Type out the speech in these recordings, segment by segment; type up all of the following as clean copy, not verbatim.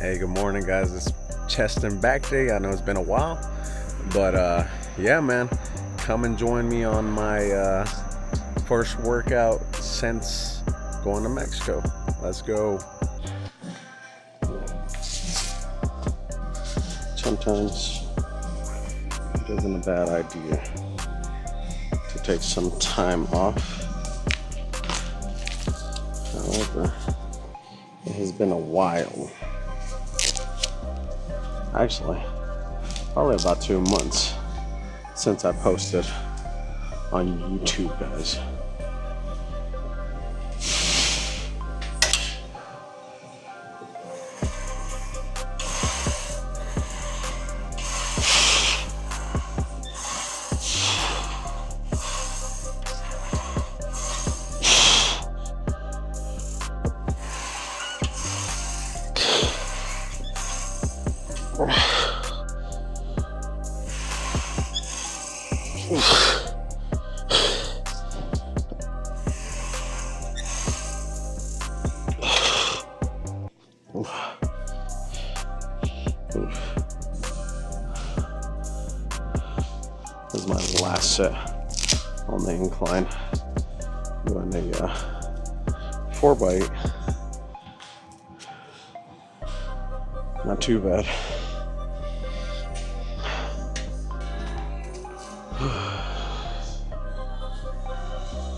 Hey, good morning, guys. It's chest and back day. I know it's been a while, but yeah, man, come and join me on my first workout since going to Mexico. Let's go. Sometimes it isn't a bad idea to take some time off. However, it has been a while. Actually, probably about 2 months since I posted on YouTube, guys. This is my last set on the incline, doing a 4x8. Not too bad.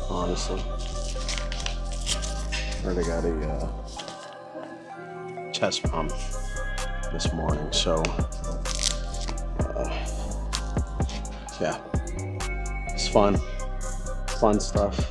Honestly, already got a chest pump this morning, so yeah, it's fun stuff.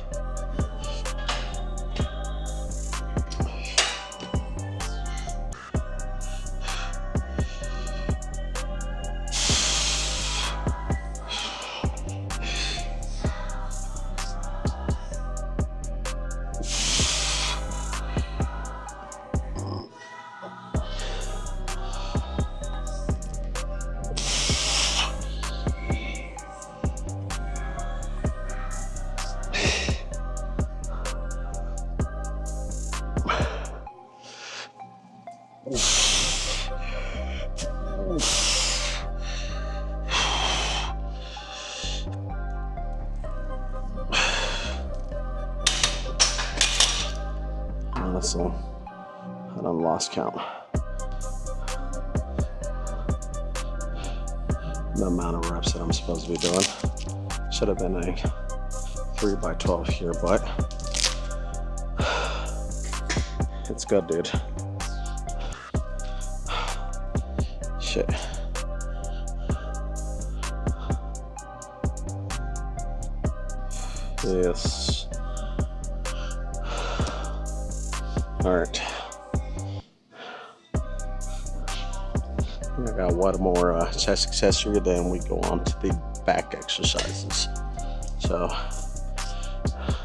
Honestly, I done lost count. The amount of reps that I'm supposed to be doing. Should have been a 3x12 here, but it's good, dude. Shit. Yes. All right. I got one more chest accessory, then we go on to the back exercises. So,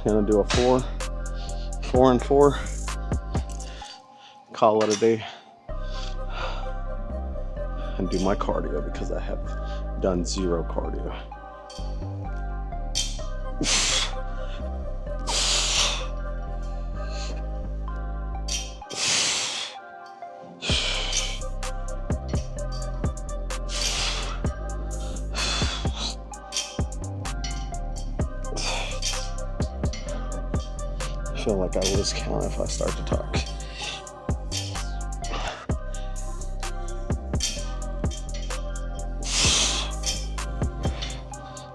gonna do a 4 and 4. Call it a day, and do my cardio because I have done 0 cardio. I feel like I lose count if I start to talk.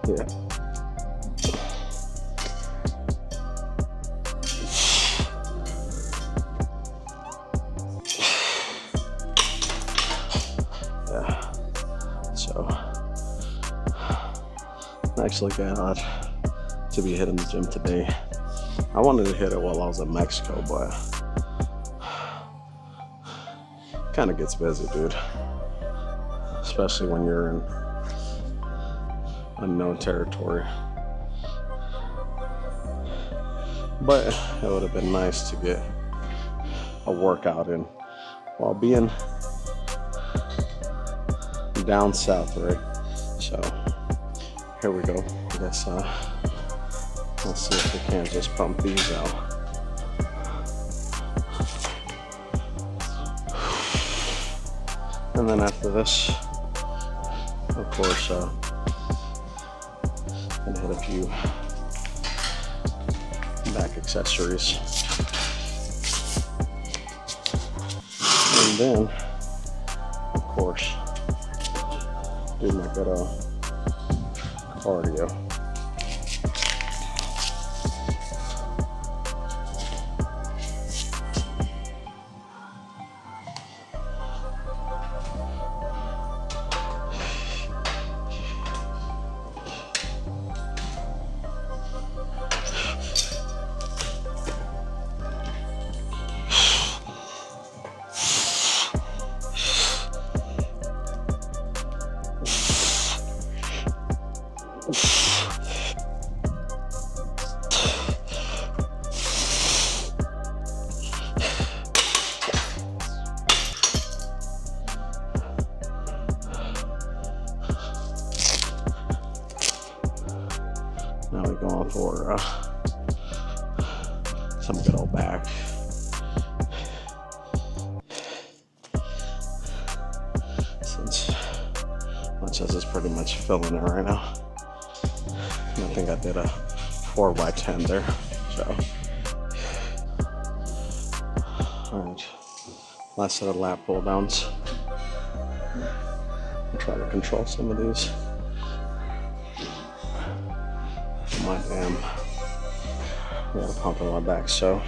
Yeah. Yeah. So, I'm actually glad to be hitting the gym today. I wanted to hit it while I was in Mexico, but kind of gets busy, dude. Especially when you're in unknown territory. But it would have been nice to get a workout in while being down south, right? So here we go. I guess let's see if we can't just pump these out. And then after this, of course, gonna hit a few back accessories. And then, of course, do my good old cardio. Now we're going for some good old back. Since my chest is pretty much filling it right now. And I think I did a 4x10 there. So, alright, last set of lat pull downs. I'll try to control some of these. My damn, I got a pump in my back, so.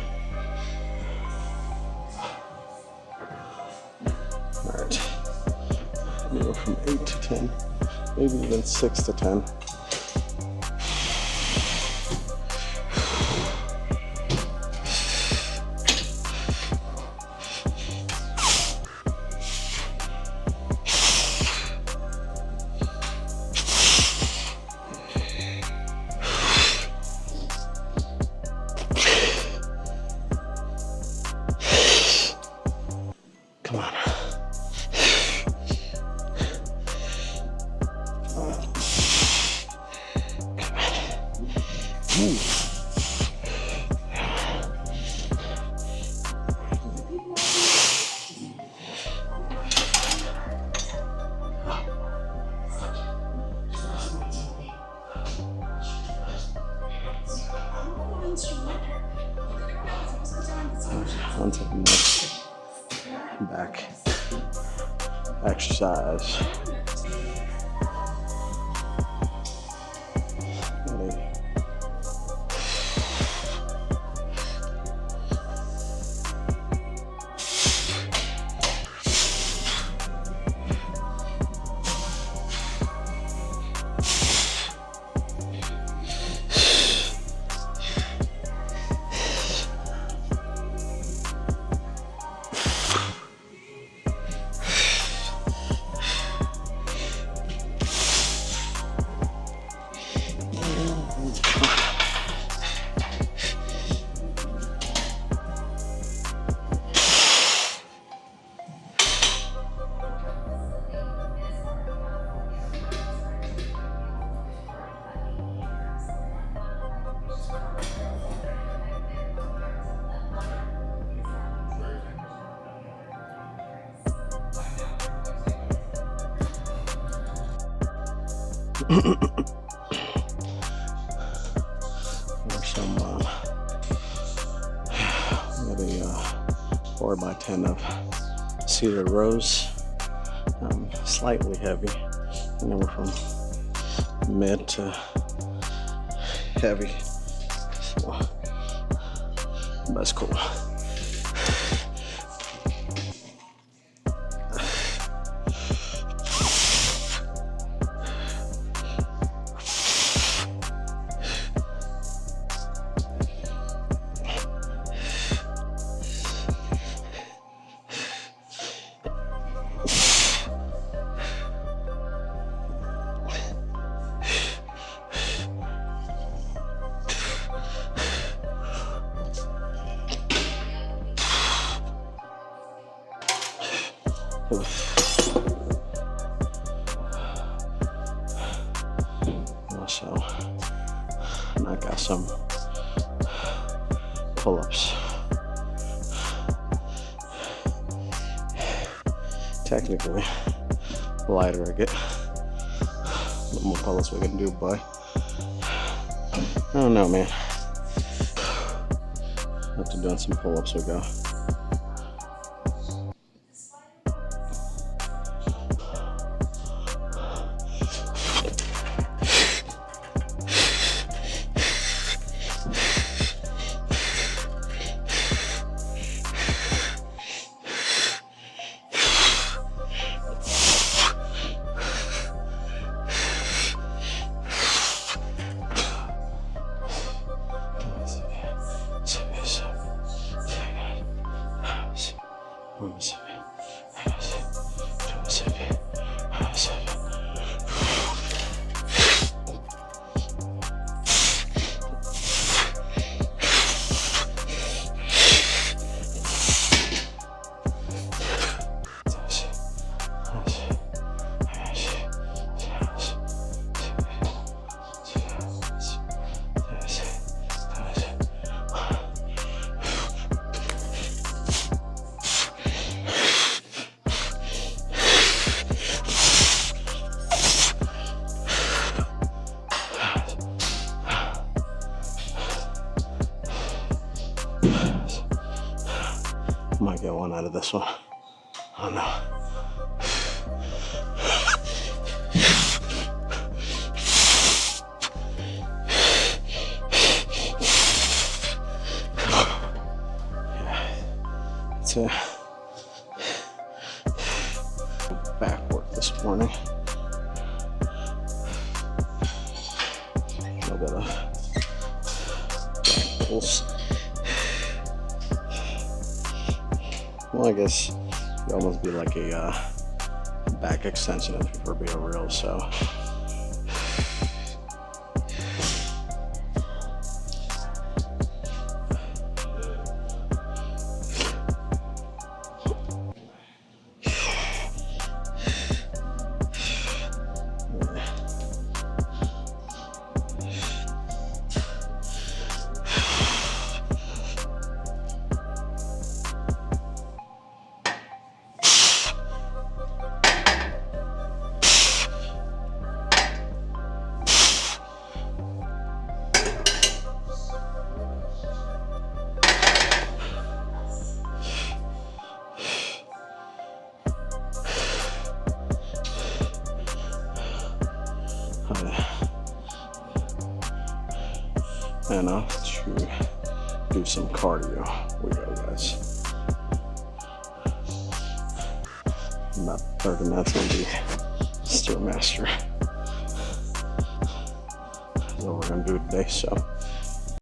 Alright, we go from 8 to 10, maybe even 6 to 10. Come on. On to the next back exercise. Ready. Or some maybe 4x10 of seated rows, slightly heavy, anywhere from mid to heavy, so that's cool. So, and I got some pull-ups. technically, the lighter I get, the more pull-ups we can do, but I don't know, man. After doing some pull-ups, we go. Might get one out of this one. Oh no. Yeah, it's a back work this morning. A little bit of back pulls. Well, I guess it almost be like a back extension if we're being real, so. And I'll do some cardio. We go, guys. About 30 minutes on the Stairmaster. That's what we're gonna do today, so